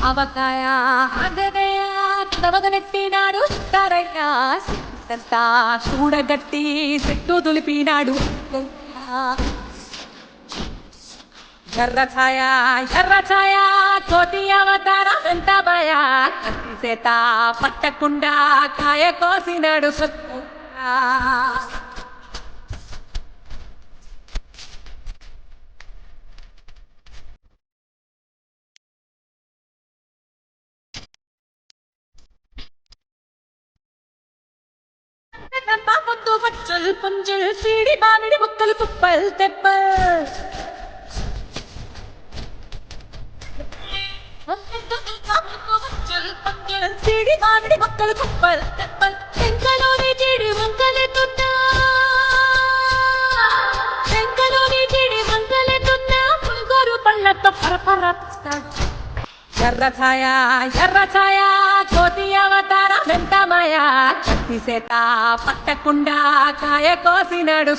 avakaya అదనయ తమగనెట్టినాడు తరయ్య సిద్ధంతా చూడగట్టి set తులిపినాడు ఎర్ర ఛాయ కోటి అవతారం ఎంత భయ కత్తి సేత పట్టకుండా కాయ కోసినాడు ముందు పచ్చల్ పుంజల్ సీడి మామిడి ముక్కలు కుప్పల్ తెప్పల్ సీడి మామిడి ముక్కలు కుప్పల్ తెప్పల్ టెంకలోని జీడి వంకలెత్తున్నా టెంకలోని జీడి వంకలెత్తున్నా పులిగోరు పళ్ళతో పరపరస్తాడు ఎర్ర ఛాయ కోతి అవతారం ఎంత మాయా కత్తి సేత పట్టకుండా కాయ కోసినాడు